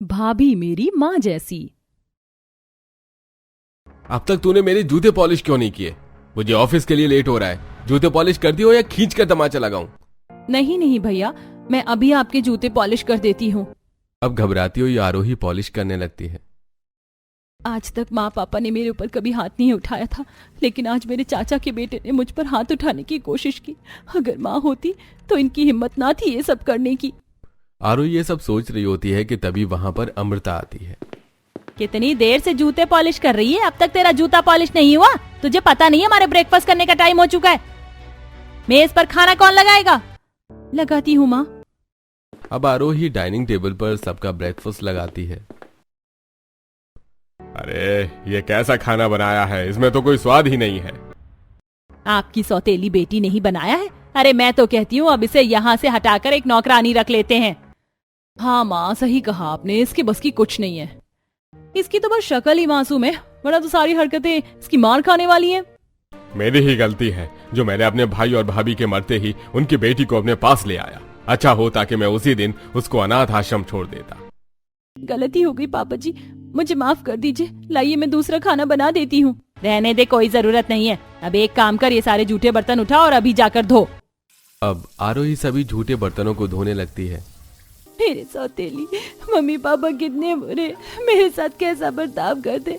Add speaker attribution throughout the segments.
Speaker 1: भाभी मेरी माँ जैसी।
Speaker 2: अब तक तूने मेरे जूते पॉलिश क्यों नहीं किए? मुझे ऑफिस के लिए लेट हो रहा है। जूते पॉलिश कर दियो या खींच कर तमाचा लगाऊं?
Speaker 1: नहीं नहीं भैया, मैं अभी आपके जूते पॉलिश कर देती हूँ।
Speaker 2: अब घबराती हुई आरोही पॉलिश करने लगती है।
Speaker 1: आज तक माँ पापा ने मेरे ऊपर कभी हाथ नहीं उठाया था, लेकिन आज मेरे चाचा के बेटे ने मुझ पर हाथ उठाने की कोशिश की। अगर माँ होती तो इनकी हिम्मत ना थी ये सब करने की।
Speaker 2: आरोही ये सब सोच रही होती है कि तभी वहां पर अमृता आती है।
Speaker 1: कितनी देर से जूते पॉलिश कर रही है, अब तक तेरा जूता पॉलिश नहीं हुआ? तुझे पता नहीं है हमारे ब्रेकफास्ट करने का टाइम हो चुका है। मेज पर खाना कौन लगाएगा? लगाती हूँ माँ।
Speaker 2: अब आरोही डाइनिंग टेबल पर सबका ब्रेकफास्ट लगाती है। अरे ये कैसा खाना बनाया है, इसमें तो कोई स्वाद ही नहीं है।
Speaker 1: आपकी सौतेली बेटी ने ही बनाया है। अरे मैं तो कहती हूँ अब इसे यहाँ से हटाकर एक नौकरानी रख लेते हैं। हाँ माँ, सही कहा आपने, इसके बस की कुछ नहीं है। इसकी तो बस शक्ल ही मासूम है, वरना तो सारी हरकतें इसकी मार खाने वाली हैं।
Speaker 2: मेरी ही गलती है जो मैंने अपने भाई और भाभी के मरते ही उनकी बेटी को अपने पास ले आया। अच्छा होता कि मैं उसी दिन उसको अनाथ आश्रम छोड़ देता।
Speaker 1: गलती हो गई पापा जी, मुझे माफ कर दीजिए। लाइए मैं दूसरा खाना बना देती हूँ। रहने दे, कोई जरूरत नहीं है। अब एक काम कर, ये सारे झूठे बर्तन उठा और अभी जाकर धो।
Speaker 2: अब आरोही सभी झूठे बर्तनों को धोने लगती है।
Speaker 1: मेरे सौतेली मम्मी पापा कितने बुरे, मेरे साथ कैसा बर्ताव करते।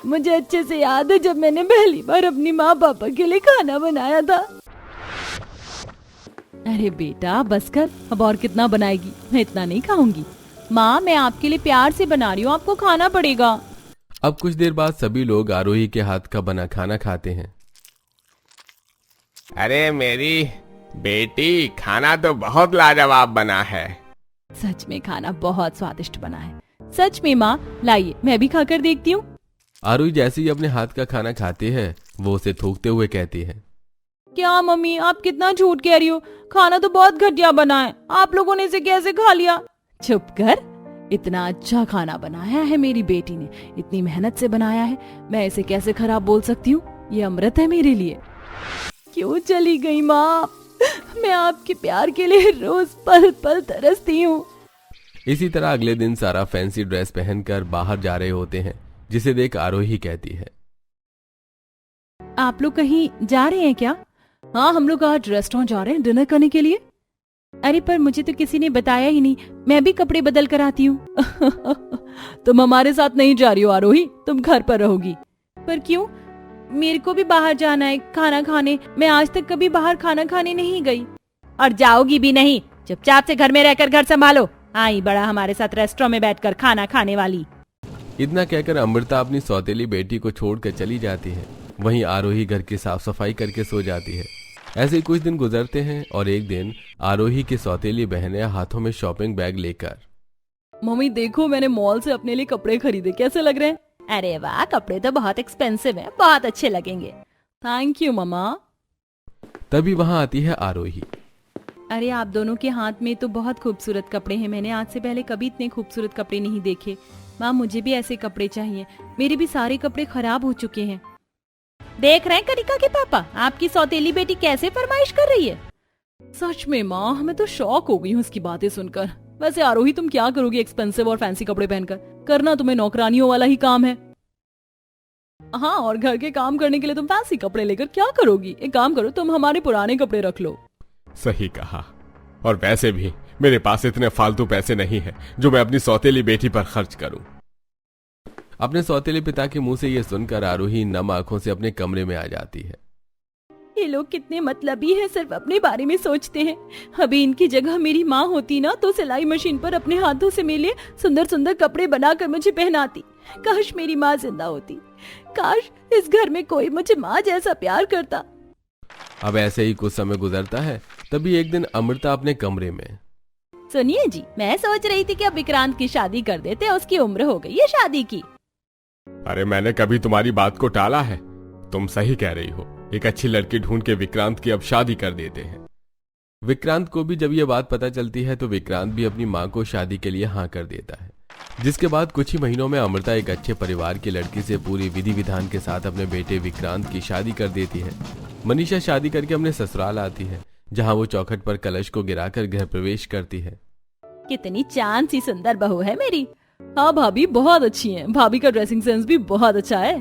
Speaker 1: मुझे अच्छे से याद है जब मैंने पहली बार अपनी माँ पापा के लिए खाना बनाया था। अरे बेटा बस कर, अब और कितना बनाएगी? मैं इतना नहीं खाऊंगी। माँ मैं आपके लिए प्यार से बना रही हूँ, आपको खाना पड़ेगा।
Speaker 2: अब कुछ देर बाद सभी लोग आरोही के हाथ का बना खाना खाते हैं। अरे मेरी बेटी, खाना तो बहुत लाजवाब बना है।
Speaker 1: सच में खाना बहुत स्वादिष्ट बना है। सच में माँ, लाइए मैं भी खाकर देखती हूँ।
Speaker 2: आरोही जैसे ही अपने हाथ का खाना खाती है वो उसे थूकते हुए कहती है,
Speaker 1: क्या मम्मी आप कितना झूठ कह रही हो? खाना तो बहुत घटिया बना है, आप लोगों ने इसे कैसे खा लिया? चुप कर, इतना अच्छा खाना बनाया है मेरी बेटी ने, इतनी मेहनत से बनाया है, मैं इसे कैसे खराब बोल सकती हूँ? ये अमृत है मेरे लिए। क्यों चली गई माँ? मैं आपके प्यार के लिए रोज पल पल तरसती हूँ।
Speaker 2: इसी तरह अगले दिन सारा फैंसी ड्रेस पहनकर बाहर जा रहे होते हैं, जिसे देख आरोही कहती है,
Speaker 1: आप लोग कहीं जा रहे हैं क्या? हाँ हम लोग आज रेस्टोरेंट जा रहे हैं डिनर करने के लिए। अरे पर मुझे तो किसी ने बताया ही नहीं, मैं भी कपड़े बदल कर आती हूँ। तुम हमारे साथ नहीं जा रही हो आरोही, तुम घर पर रहोगी। पर क्यों? मेरे को भी बाहर जाना है खाना खाने, मैं आज तक कभी बाहर खाना खाने नहीं गई। और जाओगी भी नहीं, चुपचाप से घर में रहकर घर संभालो। आई बड़ा हमारे साथ रेस्टोरेंट में बैठकर खाना खाने वाली।
Speaker 2: इतना कहकर अमृता अपनी सौतेली बेटी को छोड़कर चली जाती है। वहीं आरोही घर की साफ सफाई करके सो जाती है। ऐसे ही कुछ दिन गुजरते हैं और एक दिन आरोही की सौतेली बहनें हाथों में शॉपिंग बैग लेकर,
Speaker 1: मम्मी देखो मैंने मॉल से अपने लिए कपड़े खरीदे, कैसे लग रहे हैं? अरे वाह, कपड़े तो बहुत एक्सपेंसिव हैं, बहुत अच्छे लगेंगे। थैंक यू मम्मा।
Speaker 2: तभी वहां आती है आरोही।
Speaker 1: अरे आप दोनों के हाथ में तो बहुत खूबसूरत कपड़े हैं, मैंने आज से पहले कभी इतने खूबसूरत कपड़े नहीं देखे। माँ मुझे भी ऐसे कपड़े चाहिए, मेरे भी सारे कपड़े खराब हो चुके हैं। देख रहे हैं कनिका के पापा, आपकी सौतेली बेटी कैसे फरमाइश कर रही है। सच में माँ, हमें तो शॉक हो गई हूँ इसकी बातें सुनकर। वैसे आरोही तुम क्या करोगी एक्सपेंसिव और फैंसी कपड़े पहनकर? करना तुम्हें नौकरानियों वाला ही काम है। हाँ, और घर के काम करने के लिए तुम फैंसी कपड़े लेकर क्या करोगी? एक काम करो, तुम हमारे पुराने कपड़े रख लो।
Speaker 2: सही कहा, और वैसे भी मेरे पास इतने फालतू पैसे नहीं है जो मैं अपनी सौतेली बेटी पर खर्च करूं। अपने सौतेले पिता के मुंह से यह सुनकर आरोही नम आंखों से अपने कमरे में आ जाती है।
Speaker 1: ये लोग कितने मतलबी हैं, सिर्फ अपने बारे में सोचते हैं। अभी इनकी जगह मेरी माँ होती ना तो सिलाई मशीन पर अपने हाथों से मेरे सुंदर सुंदर कपड़े बनाकर मुझे पहनाती। काश मेरी माँ जिंदा होती, काश इस घर में कोई मुझे माँ जैसा प्यार करता।
Speaker 2: अब ऐसे ही कुछ समय गुजरता है, तभी एक दिन अमृता अपने कमरे में,
Speaker 1: सुनिए जी, मैं सोच रही थी कि अब विक्रांत की शादी कर देते, उसकी उम्र हो गई है शादी की।
Speaker 2: अरे मैंने कभी तुम्हारी बात को टाला है, तुम सही कह रही हो। एक अच्छी लड़की ढूंढ के विक्रांत की अब शादी कर देते हैं। विक्रांत को भी जब यह बात पता चलती है तो विक्रांत भी अपनी माँ को शादी के लिए हाँ कर देता है। जिसके बाद कुछ ही महीनों में अमृता एक अच्छे परिवार की लड़की से पूरी विधि विधान के साथ अपने बेटे विक्रांत की शादी कर देती है। मनीषा शादी करके अपने ससुराल आती है, जहाँ वो चौखट पर कलश को गिराकर गृह प्रवेश करती है।
Speaker 1: कितनी चांद सी सुंदर बहू है मेरी। हाँ भाभी बहुत अच्छी हैं। भाभी का ड्रेसिंग सेंस भी बहुत अच्छा है।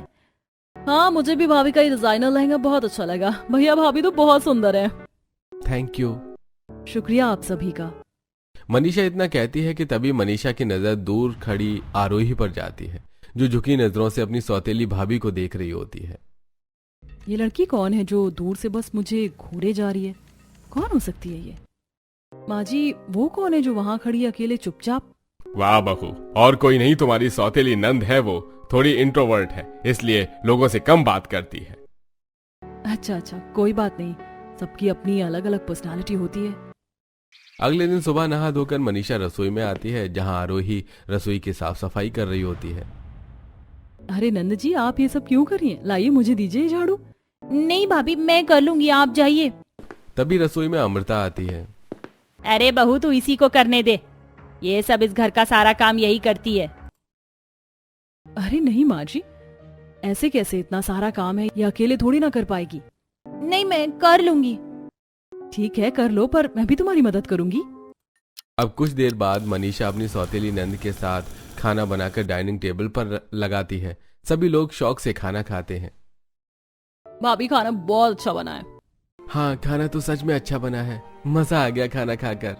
Speaker 1: हाँ मुझे भी भाभी का ये डिजाइनर लहंगा बहुत अच्छा लगा। भैया भाभी तो बहुत सुंदर है।
Speaker 2: Thank you.
Speaker 1: शुक्रिया आप सभी का।
Speaker 2: मनीषा इतना कहती है कि तभी मनीषा की नजर दूर खड़ी आरोही पर जाती है, जो झुकी नजरों से अपनी सौतेली भाभी को देख रही होती है।
Speaker 1: ये लड़की कौन है जो दूर से बस मुझे घूरे जा रही है? कौन हो सकती है ये? माँ जी वो कौन है जो वहां खड़ी अकेले चुपचाप?
Speaker 2: वाह बहू, और कोई नहीं, तुम्हारी सौतेली नंद है। वो थोड़ी इंट्रोवर्ट है, इसलिए लोगों से कम बात करती है।
Speaker 1: अच्छा कोई बात नहीं, सबकी अपनी अलग अलग पर्सनालिटी होती है।
Speaker 2: अगले दिन सुबह नहा धोकर मनीषा रसोई में आती है, जहां आरोही रसोई की साफ सफाई कर रही होती है।
Speaker 1: अरे नंद जी आप ये सब क्यों कर रही हैं? लाइए मुझे दीजिए झाड़ू। नहीं भाभी मैं कर लूंगी, आप जाइए।
Speaker 2: तभी रसोई में अमृता आती है।
Speaker 1: अरे बहू तू इसी को करने दे, ये सब इस घर का सारा काम यही करती है। अरे नहीं माँ जी, ऐसे कैसे? इतना सारा काम है, ये अकेले थोड़ी ना कर पाएगी। नहीं मैं कर लूंगी। ठीक है कर लो, पर मैं भी तुम्हारी मदद करूंगी।
Speaker 2: अब कुछ देर बाद मनीषा अपनी सौतेली नंद के साथ खाना बनाकर डाइनिंग टेबल पर लगाती है। सभी लोग शौक से खाना खाते हैं।
Speaker 1: भाभी खाना बहुत अच्छा बना है।
Speaker 2: हाँ खाना तो सच में अच्छा बना है, मजा आ गया खाना खाकर।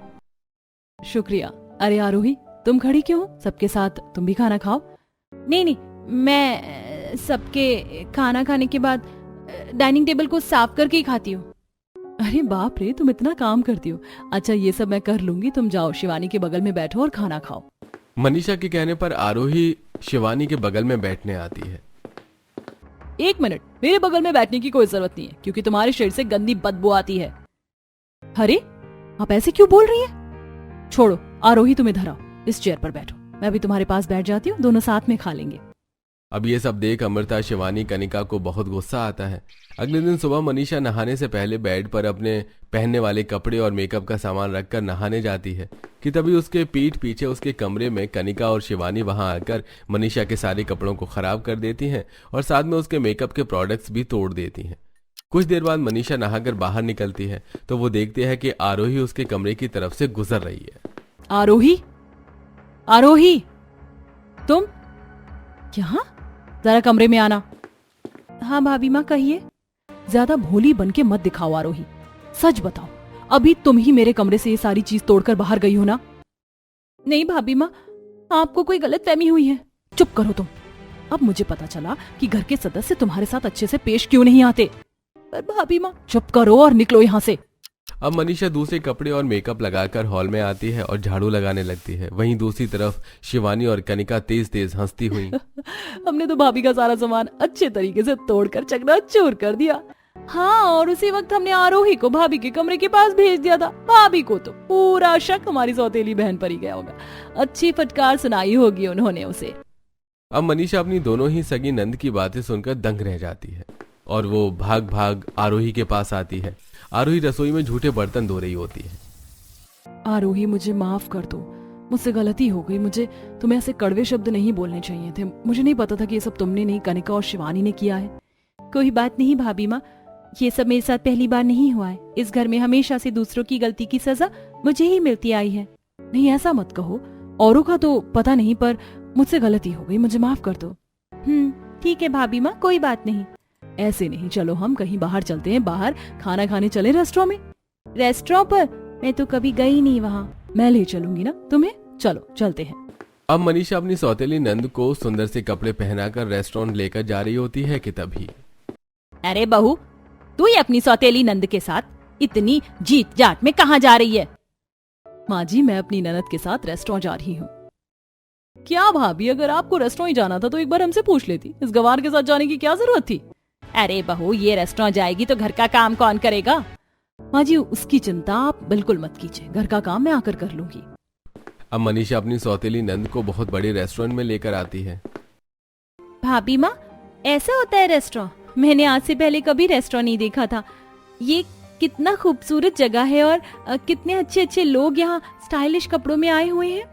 Speaker 1: शुक्रिया। अरे आरोही तुम खड़ी क्यों हो? सबके साथ तुम भी खाना खाओ। नहीं मैं सबके खाना खाने के बाद डाइनिंग टेबल को साफ करके ही खाती हूँ। अरे बाप रे तुम इतना काम करती हो। अच्छा ये सब मैं कर लूंगी, तुम जाओ शिवानी के बगल में बैठो और खाना खाओ।
Speaker 2: मनीषा के कहने पर आरोही शिवानी के बगल में बैठने आती है।
Speaker 1: एक मिनट, मेरे बगल में बैठने की कोई जरूरत नहीं है, क्योंकि तुम्हारे शरीर से गंदी बदबू आती है। अरे आप ऐसे क्यों बोल रही है? छोड़ो आरोही तुम इधर आओ, इस चेयर पर बैठो, मैं भी तुम्हारे पास बैठ जाती हूँ, दोनों साथ में खा लेंगे।
Speaker 2: अब ये सब देख अमृता, शिवानी, कनिका को बहुत गुस्सा आता है। अगले दिन सुबह मनीषा नहाने से पहले बेड पर अपने पहनने वाले कपड़े और मेकअप का सामान रखकर नहाने जाती है कि तभी उसके पीठ पीछे उसके कमरे में कनिका और शिवानी वहां आकर मनीषा के सारे कपड़ों को खराब कर देती हैं और साथ में उसके मेकअप के प्रोडक्ट्स भी तोड़ देती हैं। कुछ देर बाद मनीषा नहाकर बाहर निकलती है तो वो देखती है कि आरोही उसके कमरे की तरफ से गुजर रही है।
Speaker 1: आरोही, आरोही तुम यहाँ? जरा कमरे में आना। हाँ भाभी माँ कहिए। ज्यादा भोली बन के मत दिखाओ आरोही, सच बताओ अभी तुम ही मेरे कमरे से ये सारी चीज तोड़कर बाहर गई हो ना? नहीं भाभी माँ, आपको कोई गलतफहमी हुई है। चुप करो तुम। अब मुझे पता चला कि घर के सदस्य तुम्हारे साथ अच्छे से पेश क्यों नहीं आते। पर भाभी माँ चुप करो और निकलो यहाँ से।
Speaker 2: अब मनीषा दूसरे कपड़े और मेकअप लगाकर हॉल में आती है और झाड़ू लगाने लगती है। वहीं दूसरी तरफ शिवानी और कनिका तेज तेज हंसती हुई।
Speaker 1: हमने तो भाभी का सारा सामान अच्छे तरीके से तोड़कर चकनाचूर कर दिया। हाँ और उसी वक्त हमने आरोही को भाभी के कमरे के पास भेज दिया था। भाभी को तो पूरा शक हमारी सौतेली बहन पर ही गया होगा। अच्छी फटकार सुनाई होगी उन्होंने उसे।
Speaker 2: अब मनीषा अपनी दोनों ही सगी नंद की बातें सुनकर दंग रह जाती है और वो भाग भाग आरोही के पास आती है। आरोही रसोई में झूठे बर्तन धो रही होती है।
Speaker 1: आरोही मुझे माफ कर दो, मुझसे गलती हो गई। मुझे तुम्हें ऐसे कड़वे शब्द नहीं बोलने चाहिए थे। मुझे नहीं पता था कि ये सब तुमने नहीं, कनिका और शिवानी ने किया है। कोई बात नहीं भाभी माँ, ये सब मेरे साथ पहली बार नहीं हुआ है। इस घर में हमेशा से दूसरों की गलती की सजा मुझे ही मिलती आई है। नहीं ऐसा मत कहो, औरों का तो पता नहीं, पर मुझसे गलती हो गई, मुझे माफ कर दो। ठीक है भाभी माँ, कोई बात नहीं। ऐसे नहीं, चलो हम कहीं बाहर चलते हैं, बाहर खाना खाने चले रेस्टोरेंट में। रेस्टोरेंट पर? मैं तो कभी गई नहीं वहाँ। मैं ले चलूंगी ना तुम्हें, चलो चलते हैं।
Speaker 2: अब मनीषा अपनी सौतेली नंद को सुंदर से कपड़े पहनाकर रेस्टोरेंट लेकर जा रही होती है कि तभी
Speaker 1: अरे बहू, तू ही अपनी सौतेली नंद के साथ इतनी जीत जाट में कहाँ जा रही है? माँ जी मैं अपनी ननद के साथ रेस्टोरेंट जा रही हूँ। क्या भाभी, अगर आपको रेस्टोरेंट जाना था तो एक बार हमसे पूछ लेती, इस गवार के साथ जाने की क्या जरूरत थी? अरे बहू, ये रेस्टोरेंट जाएगी तो घर का काम कौन करेगा? माँ जी उसकी चिंता आप बिल्कुल मत कीजिए, घर का काम मैं आकर कर लूंगी।
Speaker 2: अब मनीषा अपनी सौतेली नंद को बहुत बड़े रेस्टोरेंट में लेकर आती है।
Speaker 1: भाभी माँ, ऐसा होता है रेस्टोरेंट? मैंने आज से पहले कभी रेस्टोरेंट नहीं देखा था। ये कितना खूबसूरत जगह है और कितने अच्छे अच्छे लोग यहाँ स्टाइलिश कपड़ों में आए हुए हैं।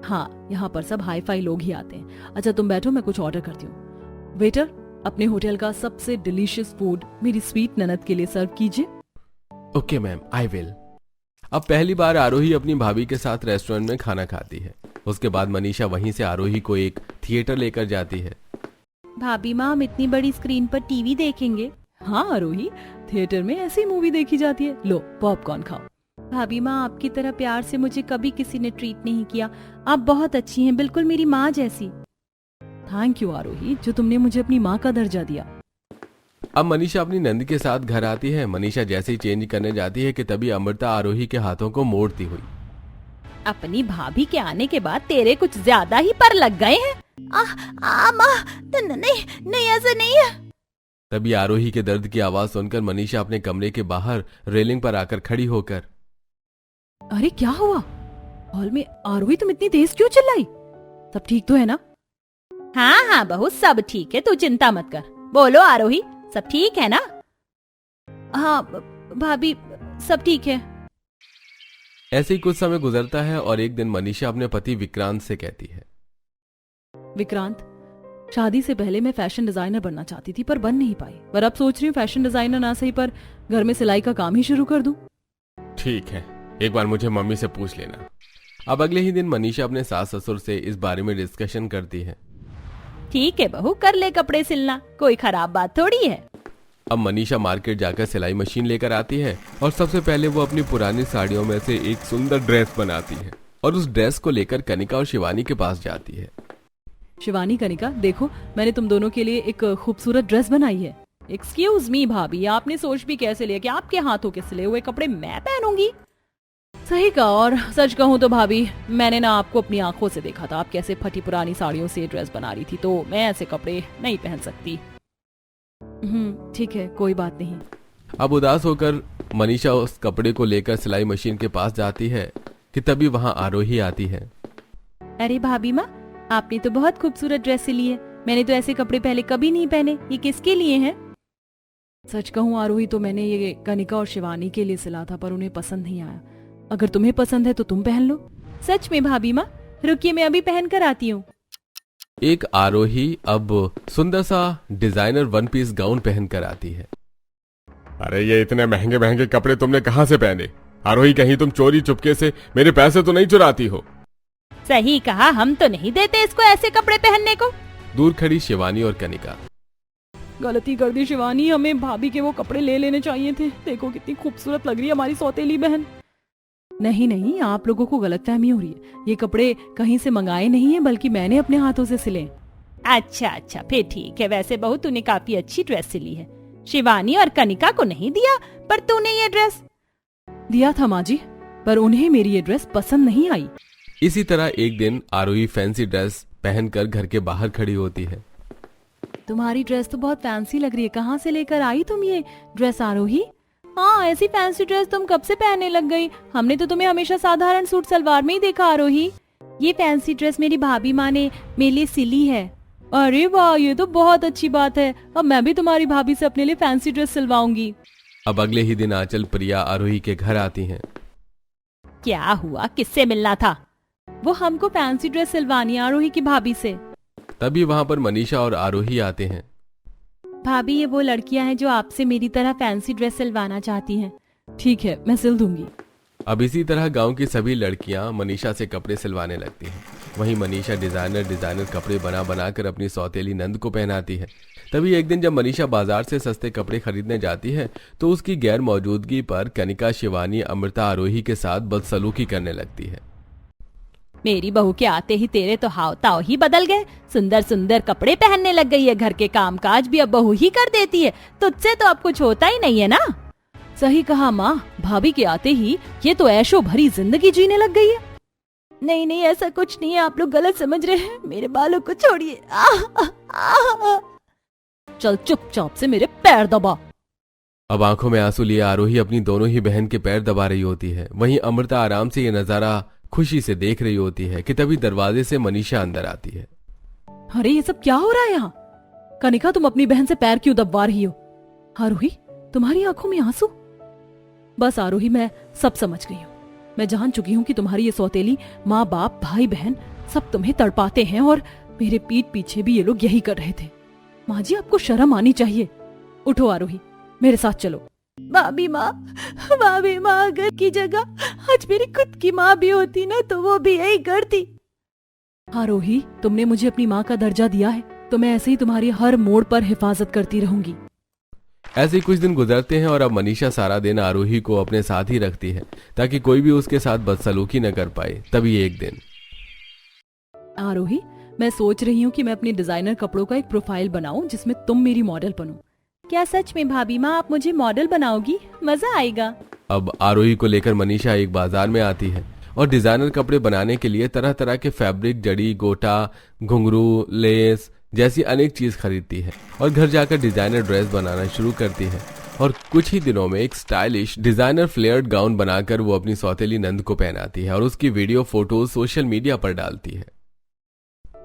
Speaker 1: हाँ, यहाँ पर सब हाई फाई लोग ही आते हैं। अच्छा तुम बैठो, मैं कुछ ऑर्डर करती हूँ। वेटर, अपने होटल का सबसे डिलीशियस फूड मेरी स्वीट ननद के लिए सर्व कीजिए।
Speaker 2: Okay ma'am, I will. अब पहली बार आरोही अपनी भाभी के साथ रेस्टोरेंट में खाना खाती है। उसके बाद मनीषा वहीं से आरोही को एक थिएटर लेकर जाती है।
Speaker 1: भाभी माँ, हम इतनी बड़ी स्क्रीन पर टीवी देखेंगे। हाँ आरोही, थिएटर में ऐसी मूवी देखी जाती है। लो पॉपकॉर्न खाओ। भाभी माँ, आपकी तरह प्यार से मुझे कभी किसी ने ट्रीट नहीं किया। आप बहुत अच्छी हैं, बिल्कुल मेरी माँ जैसी। थैंक यू आरोही, जो तुमने मुझे अपनी माँ का दर्जा दिया।
Speaker 2: अब मनीषा अपनी नंद के साथ घर आती है। मनीषा जैसे ही चेंज करने जाती है कि तभी अमृता आरोही के हाथों को मोड़ती हुई,
Speaker 1: अपनी भाभी के आने के बाद तेरे कुछ ज्यादा ही पर लग गए हैं। माँ, नहीं नहीं, ऐसा नहीं है।
Speaker 2: तभी आरोही के दर्द की आवाज सुनकर मनीषा अपने कमरे के बाहर रेलिंग पर आकर खड़ी होकर,
Speaker 1: अरे क्या हुआ? हॉल में आरोही तुम इतनी तेज क्यों चिल्लाई? सब ठीक तो है ना? हाँ हाँ बहू, सब ठीक है, तू चिंता मत कर। बोलो आरोही, सब ठीक है ना? हाँ भाभी, सब ठीक है।
Speaker 2: ऐसे ही कुछ समय गुजरता है और एक दिन मनीषा अपने पति विक्रांत से कहती है,
Speaker 1: विक्रांत, शादी से पहले मैं फैशन डिजाइनर बनना चाहती थी पर बन नहीं पाई। पर अब सोच रही हूँ फैशन डिजाइनर ना सही पर घर में सिलाई का काम ही शुरू कर दूं।
Speaker 2: ठीक है, एक बार मुझे मम्मी से पूछ लेना। अब अगले ही दिन मनीषा अपने सास ससुर से इस बारे में डिस्कशन करती है।
Speaker 1: ठीक है बहू, कर ले कपड़े सिलना, कोई खराब बात थोड़ी है।
Speaker 2: अब मनीषा मार्केट जाकर सिलाई मशीन लेकर आती है और सबसे पहले वो अपनी पुरानी साड़ियों में से एक सुंदर ड्रेस बनाती है और उस ड्रेस को लेकर कनिका और शिवानी के पास जाती है।
Speaker 1: शिवानी, कनिका, देखो मैंने तुम दोनों के लिए एक खूबसूरत ड्रेस बनाई है। एक्सक्यूज मी भाभी, आपने सोच भी कैसे लिया कि आपके हाथों के सिले हुए कपड़े मैं पहनूंगी? सही कहा, और सच कहूँ तो भाभी, मैंने ना आपको अपनी आंखों से देखा था, आप कैसे फटी पुरानी साड़ियों से ड्रेस बना रही थी, तो मैं ऐसे कपड़े नहीं पहन सकती। ठीक है, कोई बात नहीं।
Speaker 2: अब उदास होकर मनीषा उस कपड़े को लेकर सिलाई मशीन के पास जाती है कि तभी वहां आरोही आती है।
Speaker 1: अरे भाभी माँ, आपने तो बहुत खूबसूरत ड्रेस सिली है। मैंने तो ऐसे कपड़े पहले कभी नहीं पहने। ये किसके लिए हैं? सच कहूँ आरोही, तो मैंने ये कनिका और शिवानी के लिए सिला था पर उन्हें पसंद नहीं आया। अगर तुम्हें पसंद है तो तुम पहन लो। सच में भाभी माँ? रुकिए, मैं अभी पहन कर आती हूँ।
Speaker 2: एक आरोही अब सुंदर सा डिजाइनर वन पीस गाउन पहन कर आती है। अरे ये इतने महंगे महंगे कपड़े तुमने कहाँ से पहने? आरोही, कहीं तुम चोरी चुपके से मेरे पैसे तो नहीं चुराती हो?
Speaker 1: सही कहा, हम तो नहीं देते इसको ऐसे कपड़े पहनने को।
Speaker 2: दूर खड़ी शिवानी और कनिका,
Speaker 1: गलती कर दी शिवानी, हमें भाभी के वो कपड़े ले लेने चाहिए थे। देखो कितनी खूबसूरत लग रही है हमारी सौतेली बहन। नहीं नहीं, आप लोगों को गलतफहमी हो रही है। ये कपड़े कहीं से मंगाए नहीं है, बल्कि मैंने अपने हाथों से सिले। अच्छा, फिर ठीक है। वैसे बहू, तूने काफी अच्छी ड्रेस सिली है। शिवानी और कनिका को नहीं दिया, पर तूने ये ड्रेस दिया था माँ जी, पर उन्हें मेरी ये ड्रेस पसंद नहीं आई।
Speaker 2: इसी तरह एक दिन आरोही फैंसी ड्रेस पहनकर घर के बाहर खड़ी होती है।
Speaker 1: तुम्हारी ड्रेस तो बहुत फैंसी लग रही है, कहाँ से लेकर आई तुम ये ड्रेस आरोही? हाँ, ऐसी फैंसी ड्रेस तुम कब से पहनने लग गई? हमने तो तुम्हें हमेशा साधारण सूट सलवार में ही देखा आरोही। ये फैंसी ड्रेस मेरी भाभी माँ ने मेरे लिए सिली है। अरे वाह, ये तो बहुत अच्छी बात है। अब मैं भी तुम्हारी भाभी से अपने लिए फैंसी ड्रेस सिलवाऊंगी।
Speaker 2: अब अगले ही दिन आंचल प्रिया आरोही के घर आती हैं।
Speaker 1: क्या हुआ, किससे मिलना था? वो हमको फैंसी ड्रेस सिलवानी आरोही की भाभी से।
Speaker 2: तभी वहां पर मनीषा और आरोही आते हैं।
Speaker 1: भाभी, ये वो लड़कियां हैं जो आपसे मेरी तरह फैंसी ड्रेस सिलवाना चाहती हैं। ठीक है, मैं सिल दूंगी।
Speaker 2: अब इसी तरह गांव की सभी लड़कियां मनीषा से कपड़े सिलवाने लगती हैं। वहीं मनीषा डिजाइनर कपड़े बना बनाकर अपनी सौतेली नंद को पहनाती है। तभी एक दिन जब मनीषा बाजार से सस्ते कपड़े खरीदने जाती है तो उसकी गैर मौजूदगी पर कनिका, शिवानी, अमृता आरोही के साथ बदसलूकी करने लगती है।
Speaker 1: मेरी बहू के आते ही तेरे तो हाव ताव ही बदल गए। सुंदर सुंदर कपड़े पहनने लग गई है, घर के कामकाज भी अब बहू ही कर देती है। तुझसे तो अब कुछ होता ही नहीं है ना? सही कहा माँ, भाभी के आते ही ये तो ऐशो भरी जिंदगी जीने लग गई है। नहीं नहीं, ऐसा कुछ नहीं है, आप लोग गलत समझ रहे हैं। मेरे बालों को छोड़िए। चल चुपचाप से मेरे पैर दबा।
Speaker 2: अब आंखों में आंसू लिए आरोही अपनी दोनों ही बहन के पैर दबा रही होती है। वहीं अमृता आराम से ये नजारा खुशी से देख रही होती है कि तभी दरवाजे से मनीषा अंदर आती है।
Speaker 1: अरे ये सब क्या हो रहा है यहाँ? कनिका, तुम अपनी बहन से पैर क्यों दबवा रही हो? आरोही, तुम्हारी आंखों में आंसू? बस आरोही, मैं सब समझ गई हूँ। मैं जान चुकी हूँ कि तुम्हारी ये सौतेली माँ बाप भाई बहन सब तुम्हें तड़पाते हैं और मेरे पीठ पीछे भी ये लोग यही कर रहे थे। माँ जी, आपको शर्म आनी चाहिए। उठो आरोही, मेरे साथ चलो। भाभी माँ, अगर की जगह आज मेरी खुद की माँ भी होती ना तो वो भी यही करती। आरोही, तुमने मुझे अपनी माँ का दर्जा दिया है तो मैं ऐसे ही तुम्हारी हर मोड़ पर हिफाजत करती रहूंगी।
Speaker 2: ऐसे ही कुछ दिन गुजरते हैं और अब मनीषा सारा दिन आरोही को अपने साथ ही रखती है ताकि कोई भी उसके साथ बदसलूकी न कर पाए। तभी एक दिन
Speaker 1: आरोही, मैं सोच रही हूँ कि मैं अपने डिजाइनर कपड़ों का एक प्रोफाइल बनाऊं जिसमें तुम मेरी मॉडल बनो। क्या सच में भाभी माँ आप मुझे मॉडल बनाओगी? मजा आएगा।
Speaker 2: अब आरोही को लेकर मनीषा एक बाजार में आती है और डिजाइनर कपड़े बनाने के लिए तरह तरह के फैब्रिक, जड़ी, गोटा, घुंघरू, लेस जैसी अनेक चीज खरीदती है और घर जाकर डिजाइनर ड्रेस बनाना शुरू करती है। और कुछ ही दिनों में एक स्टाइलिश डिजाइनर फ्लेयर्ड गाउन बनाकर वो अपनी सौतेली नंद को पहनाती है और उसकी वीडियो फोटोज सोशल मीडिया पर डालती है।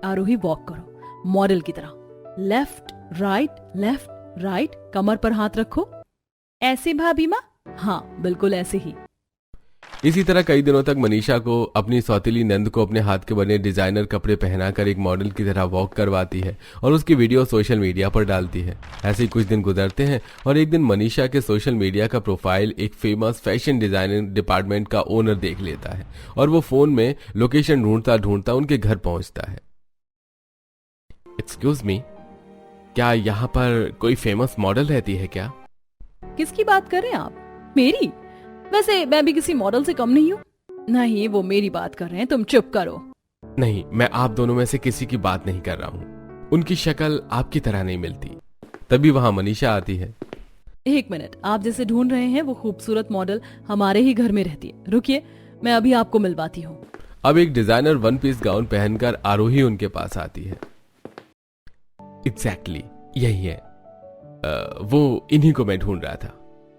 Speaker 1: आरोही, वॉक करो मॉडल की तरह, लेफ्ट राइट, कमर पर हाथ रखो। ऐसे भाभी माँ? हाँ, बिल्कुल ऐसे ही।
Speaker 2: इसी तरह कई दिनों तक मनीषा को अपनी सौतेली नंद को अपने हाथ के बने डिजाइनर कपड़े पहनाकर एक मॉडल की तरह वॉक करवाती है और उसकी वीडियो सोशल मीडिया पर डालती है। ऐसे ही कुछ दिन गुजरते हैं और एक दिन मनीषा के सोशल मीडिया का प्रोफाइल एक फेमस फैशन डिजाइनिंग डिपार्टमेंट का ओनर देख लेता है और वो फोन में लोकेशन ढूंढता ढूंढता उनके घर पहुंचता है। एक्सक्यूज मी, क्या यहाँ पर कोई फेमस मॉडल रहती है क्या?
Speaker 1: किसकी बात कर रहे हैं आप? मेरी? वैसे मैं भी किसी मॉडल से कम नहीं हूँ। नहीं, वो मेरी बात कर रहे हैं, तुम चुप करो।
Speaker 2: नहीं, मैं आप दोनों में से किसी की बात नहीं कर रहा हूँ। उनकी शक्ल आपकी तरह नहीं मिलती। तभी वहां मनीषा आती है।
Speaker 1: एक मिनट, आप जैसे ढूंढ रहे हैं वो खूबसूरत मॉडल हमारे ही घर में रहती है। रुकिए, मैं अभी आपको मिलवाती हूँ।
Speaker 2: अब एक डिजाइनर वन पीस गाउन पहनकर आरोही उनके पास आती है। एग्जैक्टली यही है। वो इन्हीं को मैं ढूंढ रहा था।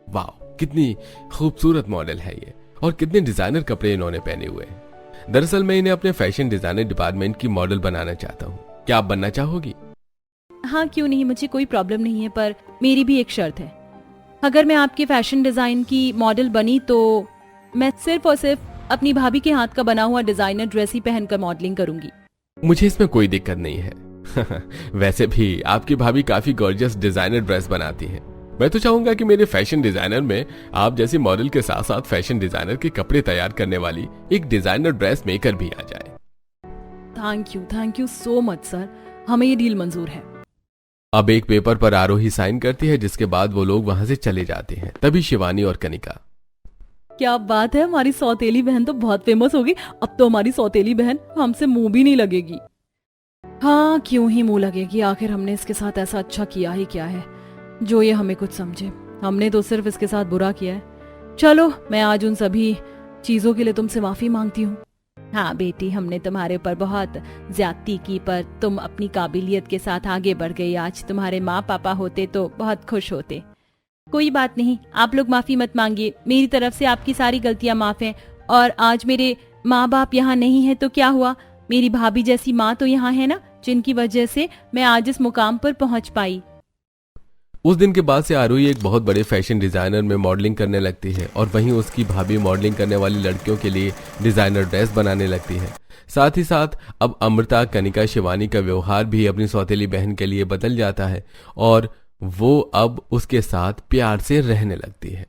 Speaker 2: वाह, कितनी खूबसूरत मॉडल है ये और कितने डिजाइनर कपड़े इन्होंने पहने हुए हैं। दरअसल मैं इन्हें अपने फैशन डिजाइनर डिपार्टमेंट की मॉडल बनाना चाहता हूँ। क्या आप बनना चाहोगी?
Speaker 1: हाँ, क्यों नहीं, मुझे कोई प्रॉब्लम नहीं है, पर मेरी भी एक शर्त है। अगर मैं आपके फैशन डिजाइन की मॉडल बनी तो मैं सिर्फ और सिर्फ अपनी भाभी के हाथ का बना हुआ डिजाइनर ड्रेस ही पहनकर मॉडलिंग करूंगी।
Speaker 2: मुझे इसमें कोई दिक्कत नहीं है। वैसे भी आपकी भाभी काफी गॉर्जियस डिजाइनर ड्रेस बनाती है। मैं तो चाहूंगा कि मेरे फैशन डिजाइनर में आप जैसी मॉडल के साथ साथ फैशन डिजाइनर के कपड़े तैयार करने वाली एक डिजाइनर ड्रेस मेकर भी आ जाए।
Speaker 1: Thank you so much sir, हमें ये डील मंजूर है।
Speaker 2: अब एक पेपर पर आरोही साइन करती है जिसके बाद वो लोग वहां से चले जाते हैं। तभी शिवानी और कनिका।
Speaker 1: क्या बात है, हमारी सौतेली बहन तो बहुत फेमस होगी। अब तो हमारी सौतेली बहन हमसे मुंह भी नहीं लगेगी। हाँ, क्यों ही मुंह लगेगी, आखिर हमने इसके साथ ऐसा अच्छा किया ही क्या है जो ये हमें कुछ समझे। हमने तो सिर्फ इसके साथ बुरा किया है। चलो, मैं आज उन सभी चीजों के लिए तुमसे माफी मांगती हूँ। हाँ बेटी, हमने तुम्हारे ऊपर बहुत ज्यादती की, पर तुम अपनी काबिलियत के साथ आगे बढ़ गई। आज तुम्हारे माँ पापा होते तो बहुत खुश होते। कोई बात नहीं, आप लोग माफी मत मांगिए, मेरी तरफ से आपकी सारी गलतियां माफ हैं। और आज मेरे माँ बाप यहाँ नहीं है तो क्या हुआ, मेरी भाभी जैसी माँ तो यहाँ है ना, जिनकी वजह से मैं आज इस मुकाम पर पहुंच पाई।
Speaker 2: उस दिन के बाद से आरोही एक बहुत बड़े फैशन डिजाइनर में मॉडलिंग करने लगती है और वहीं उसकी भाभी मॉडलिंग करने वाली लड़कियों के लिए डिजाइनर ड्रेस बनाने लगती है। साथ ही साथ अब अमृता, कनिका, शिवानी का व्यवहार भी अपनी सौतेली बहन के लिए बदल जाता है और वो अब उसके साथ प्यार से रहने लगती है।